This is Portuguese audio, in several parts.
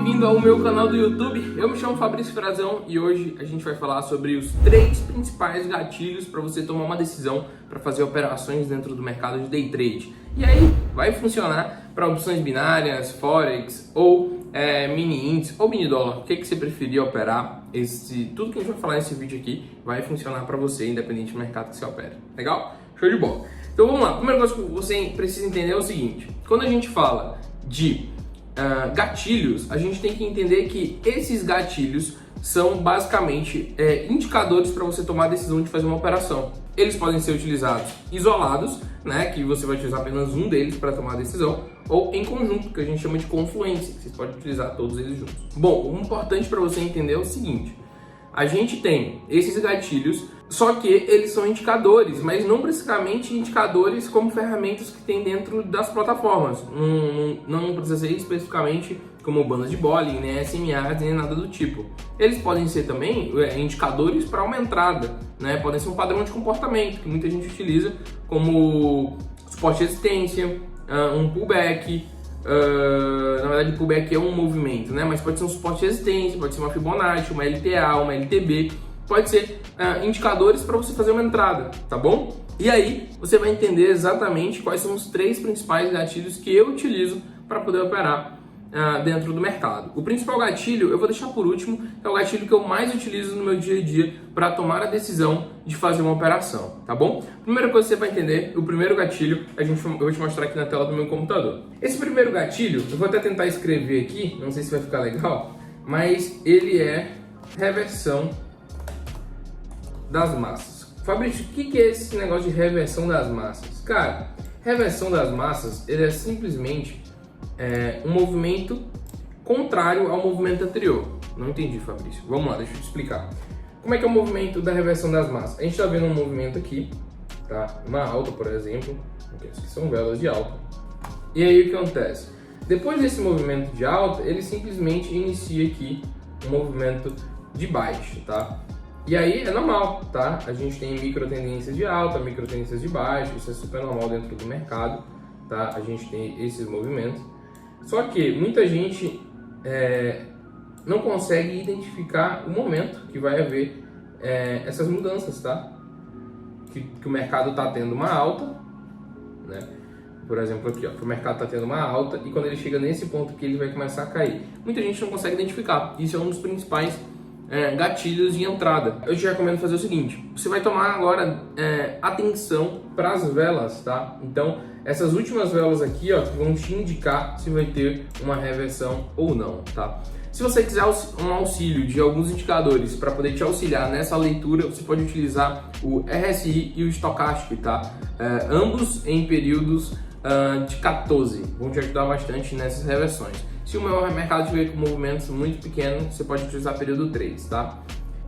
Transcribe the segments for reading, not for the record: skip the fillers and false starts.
bem-vindo ao meu canal do YouTube. Eu me chamo Fabrício Frazão e hoje a gente vai falar sobre os 3 principais gatilhos para você tomar uma decisão para fazer operações dentro do mercado de day trade. E aí vai funcionar para opções binárias, forex ou mini índice ou mini dólar. O que você preferir operar? Tudo que a gente vai falar nesse vídeo aqui vai funcionar para você, independente do mercado que você opera. Legal? Show de bola. Então vamos lá. A primeira coisa que você precisa entender é o seguinte: quando a gente fala de gatilhos, a gente tem que entender que esses gatilhos são basicamente indicadores para você tomar a decisão de fazer uma operação. Eles podem ser utilizados isolados, né, que você vai utilizar apenas um deles para tomar a decisão, ou em conjunto, que a gente chama de confluência, que vocês podem utilizar todos eles juntos. Bom, o importante para você entender é o seguinte: a gente tem esses gatilhos, só que eles são indicadores, mas não precisamente indicadores como ferramentas que tem dentro das plataformas. Não precisa ser especificamente como bandas de Bollinger, nem SMAs, nem nada do tipo. Eles podem ser também indicadores para uma entrada, né? Podem ser um padrão de comportamento, que muita gente utiliza como suporte de resistência, um pullback. Na verdade, o pullback é um movimento, né? Mas pode ser um suporte de resistência, pode ser uma Fibonacci, uma LTA, uma LTB, pode ser indicadores para você fazer uma entrada, tá bom? E aí você vai entender exatamente quais são os 3 principais gatilhos que eu utilizo para poder operar dentro do mercado. O principal gatilho eu vou deixar por último, é o gatilho que eu mais utilizo no meu dia a dia para tomar a decisão de fazer uma operação, tá bom? Primeira coisa que você vai entender, o primeiro gatilho, eu vou te mostrar aqui na tela do meu computador. Esse primeiro gatilho, eu vou até tentar escrever aqui, não sei se vai ficar legal, mas ele é reversão das massas. Fabrício, o que é esse negócio de reversão das massas? Cara, reversão das massas, ele é simplesmente um movimento contrário ao movimento anterior. Não entendi, Fabrício. Vamos lá, deixa eu te explicar. Como é que é o movimento da reversão das massas? A gente está vendo um movimento aqui, tá? Uma alta, por exemplo, que são velas de alta. E aí o que acontece? Depois desse movimento de alta, ele simplesmente inicia aqui um movimento de baixa, tá? E aí é normal, tá? A gente tem micro tendências de alta, micro tendências de baixa, isso é super normal dentro do mercado, tá? A gente tem esses movimentos. Só que muita gente não consegue identificar o momento que vai haver essas mudanças, tá? Que o mercado está tendo uma alta, né? Por exemplo aqui, ó, que o mercado está tendo uma alta e quando ele chega nesse ponto que ele vai começar a cair. Muita gente não consegue identificar. Isso é um dos principais gatilhos de entrada. Eu te recomendo fazer o seguinte: você vai tomar agora atenção para as velas, tá? Então essas últimas velas aqui, ó, vão te indicar se vai ter uma reversão ou não, tá? Se você quiser um auxílio de alguns indicadores para poder te auxiliar nessa leitura, você pode utilizar o RSI e o Stochastic, tá? Ambos em períodos de 14, vão te ajudar bastante nessas reversões. Se o meu mercado estiver com movimentos muito pequenos, você pode utilizar período 3, tá?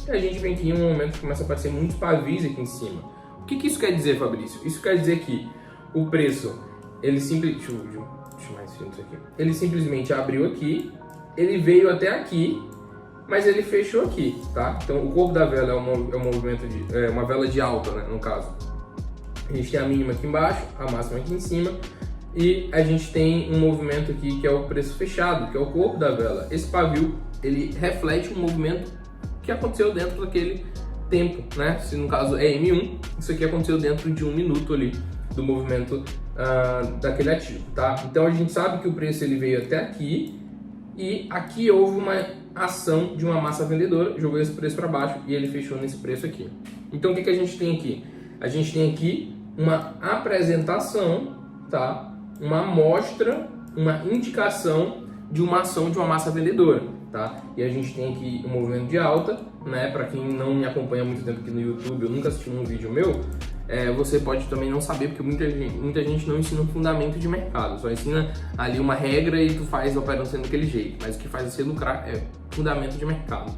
E a gente vem aqui em um momento que começa a aparecer muitos pavis aqui em cima. O que isso quer dizer, Fabrício? Isso quer dizer que o preço, ele simplesmente... Deixa eu mais fino isso aqui. Ele simplesmente abriu aqui, ele veio até aqui, mas ele fechou aqui, tá? Então o corpo da vela é um movimento de... uma vela de alta, né, no caso. A gente tem a mínima aqui embaixo, a máxima aqui em cima. E a gente tem um movimento aqui que é o preço fechado, que é o corpo da vela. Esse pavio, ele reflete um movimento que aconteceu dentro daquele tempo, né? Se no caso é M1, isso aqui aconteceu dentro de 1 minuto ali do movimento daquele ativo, tá? Então a gente sabe que o preço ele veio até aqui e aqui houve uma ação de uma massa vendedora, jogou esse preço para baixo e ele fechou nesse preço aqui. Então o que a gente tem aqui? A gente tem aqui uma apresentação, tá? Uma amostra, uma indicação de uma ação de uma massa vendedora, tá? E a gente tem aqui um movimento de alta, né? Para quem não me acompanha há muito tempo aqui no YouTube, eu nunca assisti um vídeo meu, você pode também não saber, porque muita gente não ensina um fundamento de mercado, só ensina ali uma regra e tu faz a operação daquele jeito, mas o que faz você lucrar é fundamento de mercado.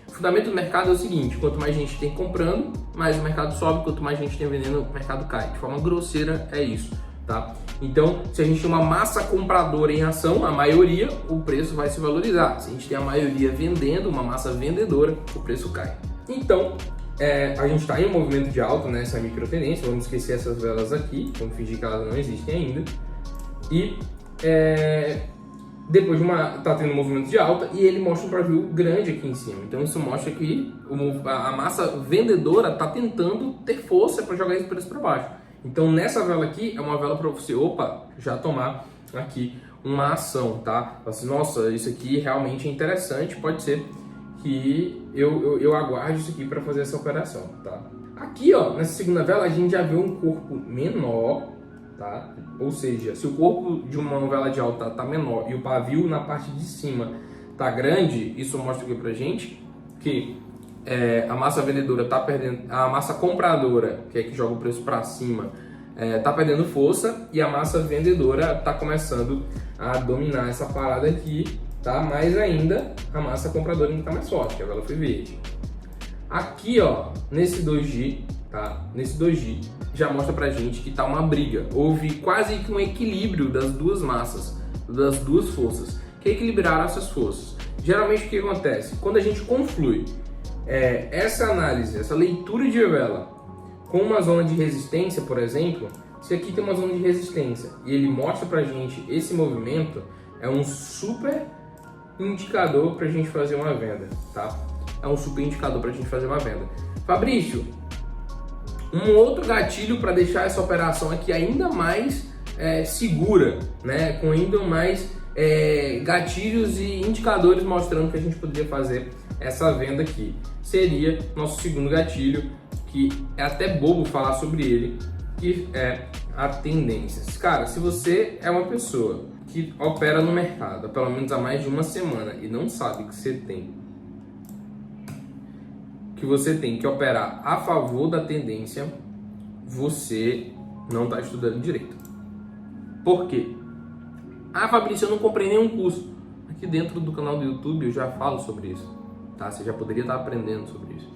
O fundamento do mercado é o seguinte: quanto mais gente tem comprando, mais o mercado sobe, quanto mais gente tem vendendo, o mercado cai. De forma grosseira é isso, tá? Então, se a gente tem uma massa compradora em ação, a maioria, o preço vai se valorizar. Se a gente tem a maioria vendendo, uma massa vendedora, o preço cai. Então, a gente está em um movimento de alta, né, essa micro tendência. Vamos esquecer essas velas aqui, vamos fingir que elas não existem ainda. E depois tá tendo um movimento de alta e ele mostra um preview grande aqui em cima. Então isso mostra que a massa vendedora está tentando ter força para jogar esse preço para baixo. Então nessa vela aqui é uma vela para você, já tomar aqui uma ação, tá? Assim, nossa, isso aqui realmente é interessante, pode ser que eu aguarde isso aqui para fazer essa operação, tá? Aqui, ó, nessa segunda vela a gente já vê um corpo menor, tá? Ou seja, se o corpo de uma vela de alta tá menor e o pavio na parte de cima tá grande, isso mostra aqui pra gente que a massa vendedora tá perdendo, a massa compradora, que é que joga o preço para cima, tá perdendo força e a massa vendedora tá começando a dominar essa parada aqui, tá? Mas ainda a massa compradora ainda tá mais forte, que a vela foi verde. Aqui, ó, nesse doji, tá? Nesse doji já mostra pra gente que tá uma briga. Houve quase que um equilíbrio das duas massas, das duas forças, que equilibraram essas forças. Geralmente o que acontece? Quando a gente conflui essa análise, essa leitura de vela com uma zona de resistência, por exemplo, se aqui tem uma zona de resistência e ele mostra pra gente esse movimento, é um super indicador pra gente fazer uma venda, tá? É um super indicador pra gente fazer uma venda. Fabrício, um outro gatilho para deixar essa operação aqui ainda mais segura, né? Com ainda mais gatilhos e indicadores mostrando que a gente poderia fazer essa venda aqui. Seria nosso segundo gatilho, que é até bobo falar sobre ele, que é a tendência. Cara, se você é uma pessoa que opera no mercado há pelo menos há mais de uma semana e não sabe que você tem que operar a favor da tendência, você não está estudando direito. Por quê? Fabrício, eu não comprei nenhum curso. Aqui dentro do canal do YouTube eu já falo sobre isso, tá? Você já poderia estar aprendendo sobre isso.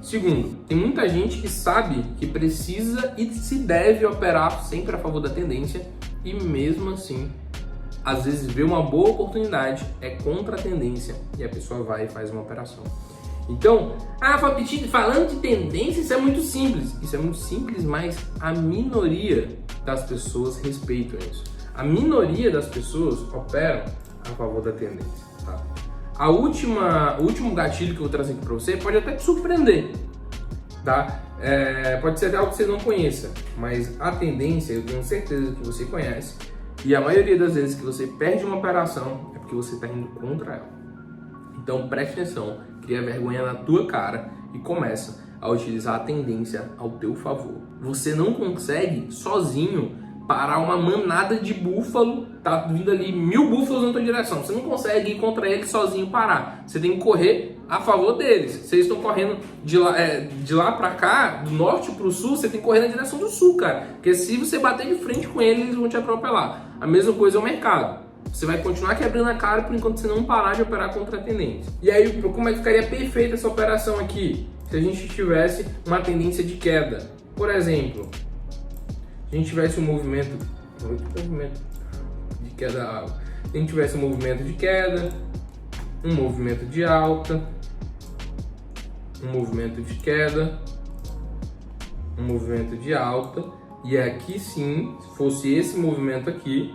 Segundo, tem muita gente que sabe que precisa e se deve operar sempre a favor da tendência e mesmo assim, às vezes vê uma boa oportunidade, é contra a tendência e a pessoa vai e faz uma operação. Então, Fabrício, falando de tendência, isso é muito simples. Isso é muito simples, mas a minoria das pessoas respeitam isso. A minoria das pessoas operam a favor da tendência, tá? O último gatilho que eu vou trazer aqui para você pode até te surpreender, tá? Pode ser até algo que você não conheça, mas a tendência eu tenho certeza que você conhece e a maioria das vezes que você perde uma operação é porque você está indo contra ela. Então preste atenção, cria vergonha na tua cara e começa a utilizar a tendência ao teu favor. Você não consegue sozinho parar uma manada de búfalo, tá vindo ali 1000 búfalos na tua direção. Você não consegue ir contra eles sozinho parar. Você tem que correr a favor deles. Vocês estão correndo de lá pra cá, do norte pro sul, você tem que correr na direção do sul, cara. Porque se você bater de frente com eles, eles vão te atropelar. A mesma coisa é o mercado. Você vai continuar quebrando a cara por enquanto você não parar de operar contra a tendência. E aí, como é que ficaria perfeita essa operação aqui? Se a gente tivesse uma tendência de queda. Por exemplo, se a gente tivesse um movimento de queda alta. Se a gente tivesse um movimento de queda, um movimento de alta, um movimento de queda, um movimento de alta, e aqui sim, se fosse esse movimento aqui,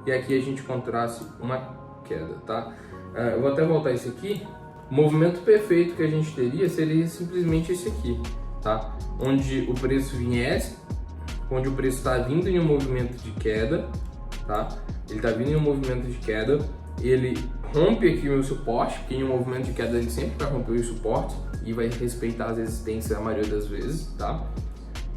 e aqui a gente encontrasse uma queda, tá? Eu vou até voltar isso aqui. O movimento perfeito que a gente teria seria simplesmente esse aqui, tá? Onde o preço viesse, onde o preço está vindo em um movimento de queda, tá? Ele está vindo em um movimento de queda, ele rompe aqui o meu suporte, porque em um movimento de queda ele sempre vai romper o suporte e vai respeitar as resistências a maioria das vezes, tá?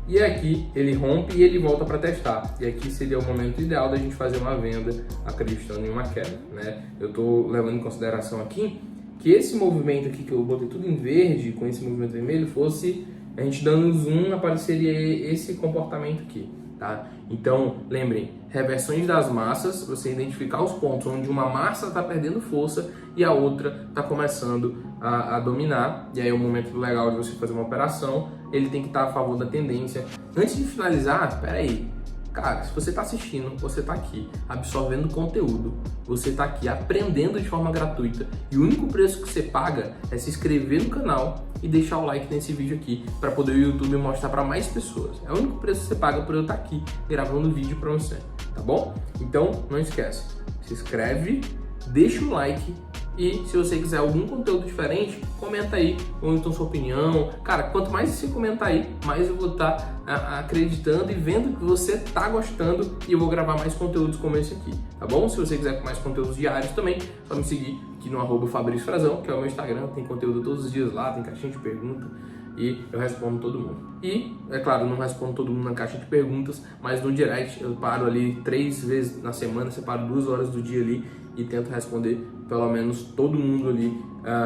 E aqui ele rompe e ele volta para testar. E aqui seria o momento ideal da gente fazer uma venda acreditando em uma queda, né? Eu estou levando em consideração aqui que esse movimento aqui que eu botei tudo em verde, com esse movimento vermelho, fosse a gente dando um zoom, apareceria esse comportamento aqui, tá? Então, lembrem, reversões das massas, você identificar os pontos onde uma massa está perdendo força e a outra está começando a dominar, e aí é o momento legal de você fazer uma operação, ele tem que estar a favor da tendência. Antes de finalizar, peraí, cara, se você está assistindo, você está aqui absorvendo conteúdo, você está aqui aprendendo de forma gratuita e o único preço que você paga é se inscrever no canal e deixar o like nesse vídeo aqui para poder o YouTube mostrar para mais pessoas. É o único preço que você paga por eu estar aqui gravando vídeo para você, tá bom? Então, não esquece, se inscreve, deixa um like e se você quiser algum conteúdo diferente, comenta aí, ou então sua opinião. Cara, quanto mais você comentar aí, mais eu vou estar acreditando e vendo que você tá gostando e eu vou gravar mais conteúdos como esse aqui, tá bom? Se você quiser mais conteúdos diários também, só me seguir aqui no @FabrícioFrazão, que é o meu Instagram, tem conteúdo todos os dias lá, tem caixinha de pergunta e eu respondo todo mundo. E, é claro, eu não respondo todo mundo na caixa de perguntas, mas no direct eu paro ali 3 vezes na semana, separo 2 horas do dia ali e tento responder pelo menos todo mundo ali,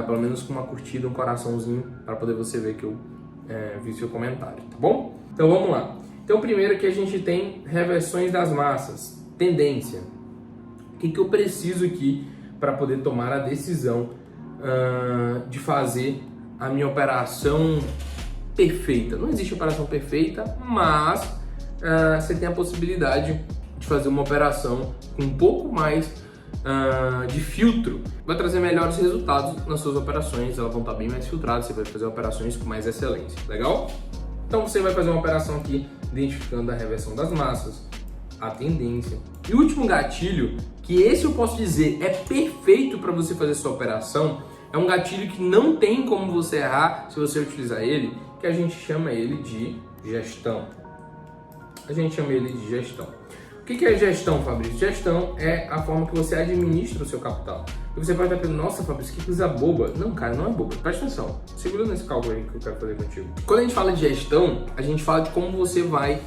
pelo menos com uma curtida, um coraçãozinho, para poder você ver que eu vi seu comentário, tá bom? Então vamos lá. Então primeiro que a gente tem reversões das massas, tendência. O que eu preciso aqui para poder tomar a decisão de fazer a minha operação perfeita? Não existe operação perfeita, mas você tem a possibilidade de fazer uma operação com um pouco mais de filtro, vai trazer melhores resultados nas suas operações, elas vão estar bem mais filtradas, você vai fazer operações com mais excelência, legal? Então você vai fazer uma operação aqui identificando a reversão das massas, a tendência. E o último gatilho, que esse eu posso dizer é perfeito para você fazer sua operação, é um gatilho que não tem como você errar se você utilizar ele, que a gente chama ele de gestão. A gente chama ele de gestão. O que é gestão, Fabrício? Gestão é a forma que você administra o seu capital. E você pode estar pensando, nossa, Fabrício, que coisa boba. Não, cara, não é boba. Presta atenção. Segura nesse cálculo aí que eu quero fazer contigo. Quando a gente fala de gestão, a gente fala de como você vai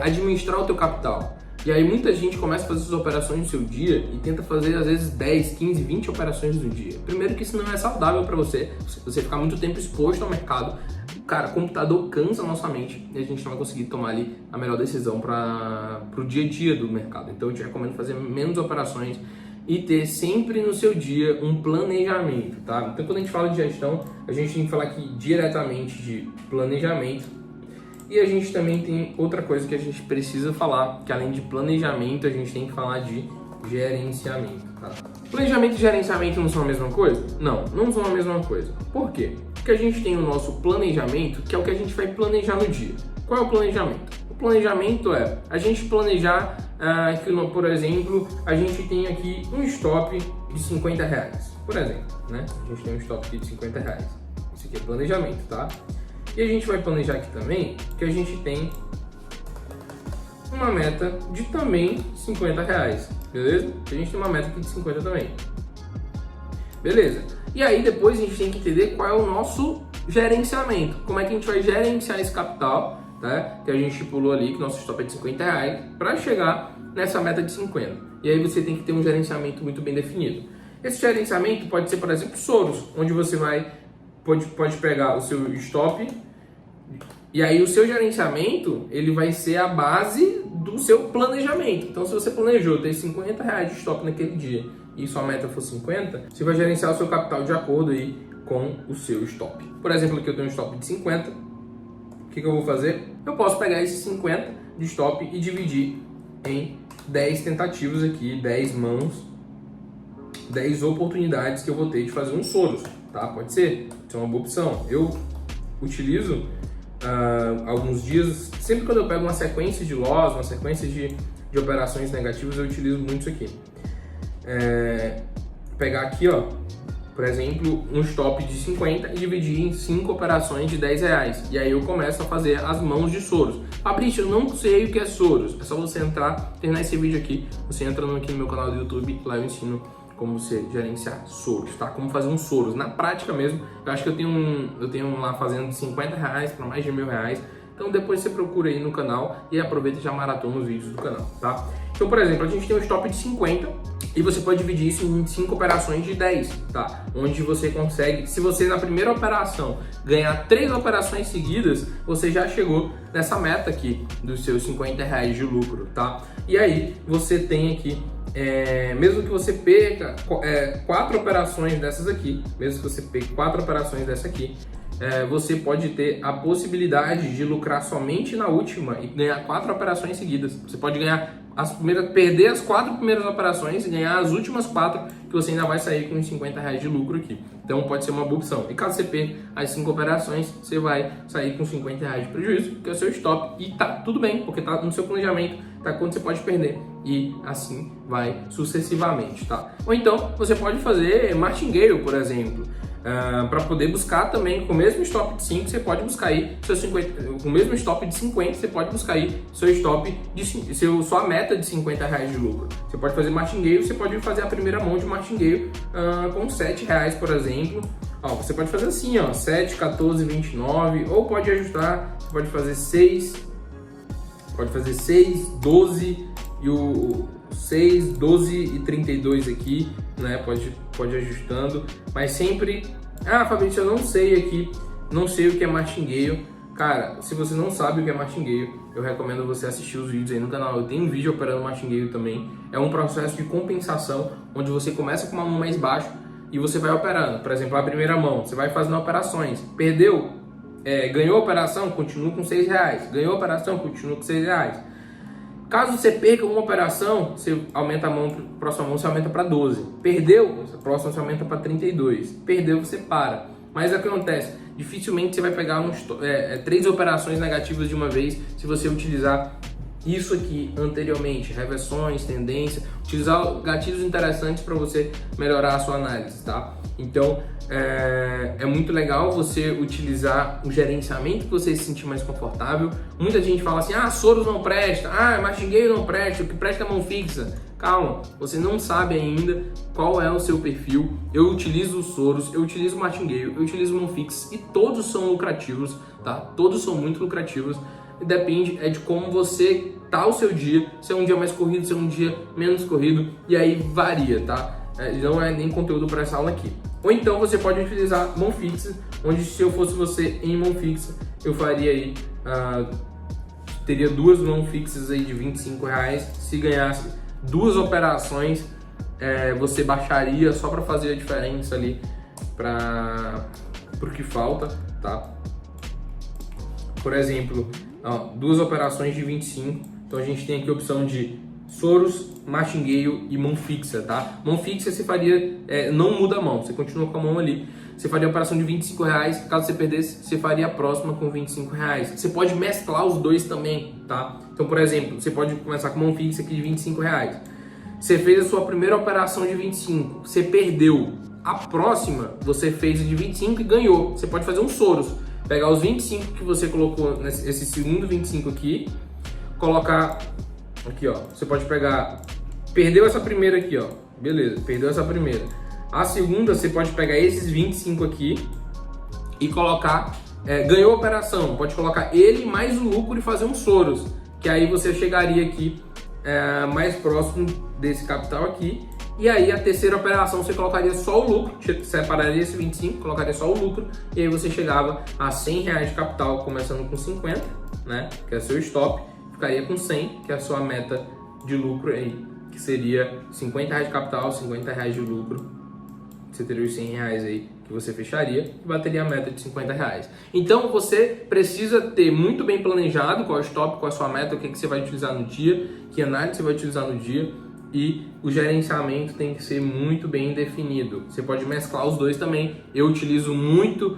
administrar o teu capital. E aí muita gente começa a fazer suas operações no seu dia e tenta fazer às vezes 10, 15, 20 operações no dia. Primeiro que isso não é saudável para você ficar muito tempo exposto ao mercado. Cara, o computador cansa a nossa mente e a gente não vai conseguir tomar ali a melhor decisão para o dia a dia do mercado. Então eu te recomendo fazer menos operações e ter sempre no seu dia um planejamento, tá? Então quando a gente fala de gestão, a gente tem que falar aqui diretamente de planejamento. E a gente também tem outra coisa que a gente precisa falar, que além de planejamento, a gente tem que falar de gerenciamento, tá? Planejamento e gerenciamento não são a mesma coisa? Não, não são a mesma coisa. Por quê? Porque a gente tem o nosso planejamento, que é o que a gente vai planejar no dia. Qual é o planejamento? O planejamento é a gente planejar que, por exemplo, a gente tem aqui um stop de R$50, por exemplo, né? A gente tem um stop aqui de R$50. Isso aqui é planejamento, tá? E a gente vai planejar aqui também que a gente tem uma meta de também R$50, beleza? A gente tem uma meta aqui de 50 também. Beleza. E aí depois a gente tem que entender qual é o nosso gerenciamento. Como é que a gente vai gerenciar esse capital, tá? Que a gente estipulou ali, que nosso stop é de R$50, para chegar nessa meta de 50. E aí você tem que ter um gerenciamento muito bem definido. Esse gerenciamento pode ser, por exemplo, Soros, onde você pode pegar o seu stop e aí o seu gerenciamento ele vai ser a base do seu planejamento. Então se você planejou ter R$50 de stop naquele dia e sua meta for 50, você vai gerenciar o seu capital de acordo aí com o seu stop. Por exemplo, aqui eu tenho um stop de 50. O que eu vou fazer? Eu posso pegar esses 50 de stop e dividir em 10 tentativas aqui, 10 mãos, 10 oportunidades que eu vou ter de fazer um Soros, tá? Pode ser, isso é uma boa opção. Eu utilizo alguns dias, sempre quando eu pego uma sequência de loss, uma sequência de operações negativas, eu utilizo muito isso aqui. Pegar aqui, ó, por exemplo, um stop de 50 e dividir em 5 operações de R$10. E aí eu começo a fazer as mãos de Soros. Fabrício, eu não sei o que é Soros. É só você entrar, terminar esse vídeo aqui, você entra aqui no meu canal do YouTube, lá eu ensino como você gerenciar Soros, tá? Como fazer um Soros. Na prática mesmo, eu acho que eu tenho lá fazendo de R$50 para mais de R$1.000. Então depois você procura aí no canal e aproveita e já maratona os vídeos do canal, tá? Então, por exemplo, a gente tem um stop de 50 e você pode dividir isso em 5 operações de 10, tá? Onde você consegue, se você na primeira operação ganhar 3 operações seguidas, você já chegou nessa meta aqui dos seus R$50 de lucro, tá? E aí você tem aqui, mesmo que você perca 4 operações dessas aqui, mesmo que você perca 4 operações dessa aqui, você pode ter a possibilidade de lucrar somente na última e ganhar 4 operações seguidas. Você pode ganhar perder as 4 primeiras operações e ganhar as últimas 4, que você ainda vai sair com uns R$50 de lucro aqui. Então pode ser uma boa opção. E caso você perca as 5 operações, você vai sair com R$50 de prejuízo, que é o seu stop, e tá tudo bem, porque tá no seu planejamento, tá quanto você pode perder, e assim vai sucessivamente, tá? Ou então você pode fazer martingale, por exemplo. Para poder buscar também com o mesmo stop de 5, você pode buscar aí seu 50, com o mesmo stop de 50, você pode buscar aí seu stop de sua meta de R$50 de lucro. Você pode fazer martingale, você pode fazer a primeira mão de martingale com R$7, por exemplo. Ó, você pode fazer assim, ó, 7, 14, 29, ou pode ajustar, você pode fazer 6, 12 e o 6, 12 e 32 aqui, né? Pode ajustando, mas sempre... Ah, Fabrício, eu não sei aqui, não sei o que é martingale. Cara, se você não sabe o que é martingale, eu recomendo você assistir os vídeos aí no canal. Eu tenho um vídeo operando martingale também. É um processo de compensação, onde você começa com uma mão mais baixa e você vai operando. Por exemplo, a primeira mão, você vai fazendo operações. Perdeu? Ganhou a operação? Continua com R$6. Ganhou a operação? Continua com R$6. Caso você perca uma operação, você aumenta a mão, a próxima mão você aumenta para 12. Perdeu, a próxima você aumenta para 32. Perdeu, você para. Mas o que acontece? Dificilmente você vai pegar 3 operações negativas de uma vez se você utilizar isso aqui anteriormente, reversões, tendência, utilizar gatilhos interessantes para você melhorar a sua análise, tá? Então, é muito legal você utilizar o gerenciamento que você se sentir mais confortável. Muita gente fala assim, Soros não presta, martingale não presta, o que presta é mão fixa. Calma, você não sabe ainda qual é o seu perfil. Eu utilizo os Soros, eu utilizo o martingale, eu utilizo mão fixa e todos são lucrativos, tá? Todos são muito lucrativos. Depende de como você tá o seu dia, se é um dia mais corrido, se é um dia menos corrido, e aí varia, tá? Não é nem conteúdo para essa aula aqui. Ou então você pode utilizar mão fixa, onde se eu fosse você em mão fixa, eu faria aí, teria 2 mãos fixas aí de R$25. Se ganhasse 2 operações, você baixaria só para fazer a diferença ali para o que falta, tá? Por exemplo, 2 operações de 25, então a gente tem aqui a opção de Soros, martingale e mão fixa, tá? Mão fixa você faria, não muda a mão, você continua com a mão ali. Você faria a operação de R$25, caso você perdesse, você faria a próxima com R$25. Você pode mesclar os dois também, tá? Então, por exemplo, você pode começar com mão fixa aqui de R$25. Você fez a sua primeira operação de 25, você perdeu. A próxima, você fez de 25 e ganhou. Você pode fazer um Soros. Pegar os 25 que você colocou nesse segundo 25 aqui, colocar aqui, ó. Você pode pegar, perdeu essa primeira aqui, ó. Beleza, perdeu essa primeira. A segunda, você pode pegar esses 25 aqui e colocar, ganhou a operação, pode colocar ele mais o lucro e fazer um Soros, que aí você chegaria aqui mais próximo desse capital aqui. E aí a terceira operação você colocaria só o lucro, separaria esse 25, colocaria só o lucro, e aí você chegava a R$100 de capital, começando com 50, né, que é o seu stop, ficaria com 100, que é a sua meta de lucro aí, que seria R$50 de capital, R$50 de lucro, você teria os R$100 aí que você fecharia e bateria a meta de R$50. Então você precisa ter muito bem planejado qual é o stop, qual é a sua meta, o que você vai utilizar no dia, que análise você vai utilizar no dia, e o gerenciamento tem que ser muito bem definido. Você pode mesclar os dois também. Eu utilizo muito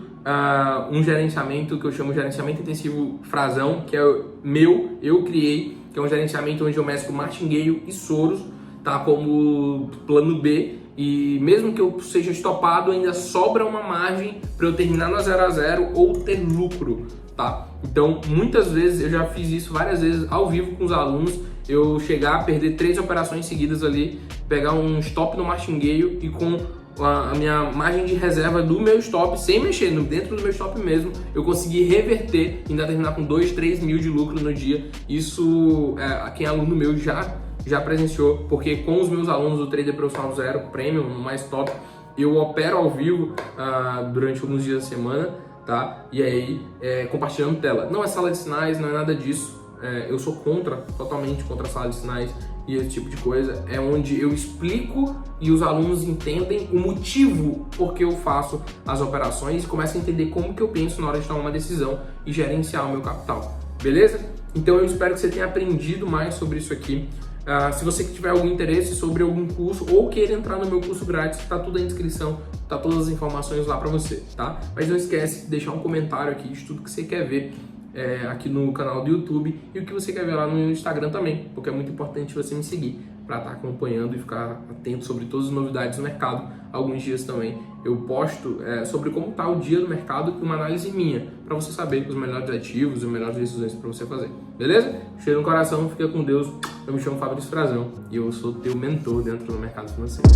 um gerenciamento que eu chamo de gerenciamento intensivo frasão, que é eu criei, que é um gerenciamento onde eu mesclo martingale e Soros, tá, como plano B, e mesmo que eu seja estopado, ainda sobra uma margem para eu terminar no 0 a 0 ou ter lucro, tá? Então, muitas vezes, eu já fiz isso várias vezes ao vivo com os alunos, eu chegar a perder 3 operações seguidas ali, pegar um stop no martingale e com a minha margem de reserva do meu stop, sem mexer, dentro do meu stop mesmo, eu consegui reverter e ainda terminar com 2, 3 mil de lucro no dia. Isso, quem é aluno meu já presenciou, porque com os meus alunos do Trader Profissional Zero Premium, mais top, eu opero ao vivo durante alguns dias da semana, tá? E aí, compartilhando tela. Não é sala de sinais, não é nada disso. Eu sou totalmente contra a sala de sinais e esse tipo de coisa. É onde eu explico e os alunos entendem o motivo por que eu faço as operações e começam a entender como que eu penso na hora de tomar uma decisão e gerenciar o meu capital. Beleza? Então eu espero que você tenha aprendido mais sobre isso aqui. Se você tiver algum interesse sobre algum curso ou queira entrar no meu curso grátis, tá tudo na descrição, tá todas as informações lá para você, tá? Mas não esquece de deixar um comentário aqui de tudo que você quer ver aqui no canal do YouTube e o que você quer ver lá no Instagram também, porque é muito importante você me seguir para estar acompanhando e ficar atento sobre todas as novidades do mercado. Alguns dias também eu posto sobre como está o dia do mercado e uma análise minha, para você saber os melhores ativos e as melhores decisões para você fazer. Beleza? Cheiro no coração, fica com Deus. Eu me chamo Fabrício Frazão e eu sou teu mentor dentro do mercado financeiro.